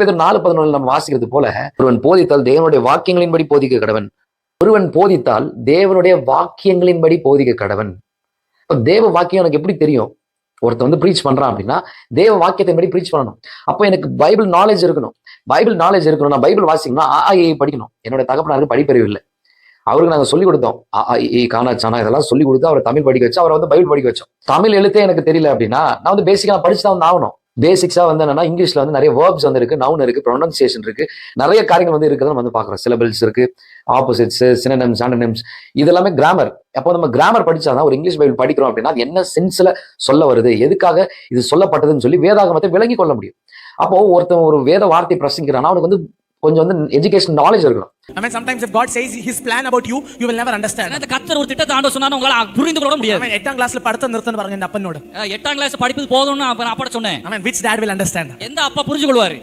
பேர் 4:11 நம்ம வாசிக்கிறது போல, ஒருவன் போதித்தால் தேவனுடைய வாக்கியங்களின்படி போதிக்க கடவன். ஒருவன் போதித்தால் தேவனுடைய வாக்கியங்களின்படி போதிக்க கடவன். இப்ப தேவ வாக்கியம் எனக்கு எப்படி தெரியும்? ஒருத்தன் ப்ரீச் பண்றான் அப்படின்னா தேவ வாக்கியத்தின்படி ப்ரீச் பண்ணணும். அப்போ எனக்கு பைபிள் நாலேஜ் இருக்கணும். நான் பைபிள் வாசிக்கணும், படிக்கணும். என்னோட தகப்பனாருக்கு படிப்பறிவு இல்லை. அவருக்கு நாங்க சொல்லிக் கொடுத்தோம், கானா சானா இதெல்லாம் சொல்லி கொடுத்து அவரை தமிழ் படிக்க வச்சு அவரை பைபிள் படிக்க வச்சோம். தமிழ் எழுத்தே எனக்கு தெரியல அப்படின்னா நான் பேசிக்கா படிச்சுதான் ஆகணும். பேசிக்ஸா என்னன்னா இங்கிலீஷ்ல நிறைய வேர்ப்ஸ் இருக்கு, நவுன் இருக்கு, ப்ரொனன்சியேஷன் இருக்கு, நிறைய காரியங்கள் இருக்குதுன்னு பாக்குறோம். சிலபிள்ஸ் இருக்கு, ஆப்போசிட்ஸ், சினோனிம்ஸ், ஆண்டோனிம்ஸ், இதெல்லாமே கிராமர். அப்போ நம்ம கிராமர் படிச்சாதான் ஒரு இங்கிலீஷ் பைபிள் படிக்கிறோம் அப்படின்னா அது என்ன சென்ஸ்ல சொல்ல வருது, எதுக்காக இது சொல்லப்பட்டதுன்னு சொல்லி வேதாகமத்தை விளங்கி கொள்ள முடியும். அப்போ ஒருத்தன் ஒரு வேத வார்த்தை பிரசங்கிக்கிறான், அவனுக்கு கொஞ்சம் எஜுகேஷன் நாலேஜ் இருக்கணும். I mean, sometimes if God says his plan about you, you will never understand. அந்த கர்த்தர் ஒரு திட்டத்தை ஆண்டவர் சொன்னானே உங்களால புரிந்து கொள்ள முடியாது. I mean, 8th classல படித்து நிறுத்தன்னு பாருங்க இந்த அப்பனோட. 8ஆம் கிளாஸ் படிப்பது போதும்னு அப்பா சொன்னேன். I mean, which dad will understand? எந்த அப்பா புரிஞ்சு கொள்வாரு?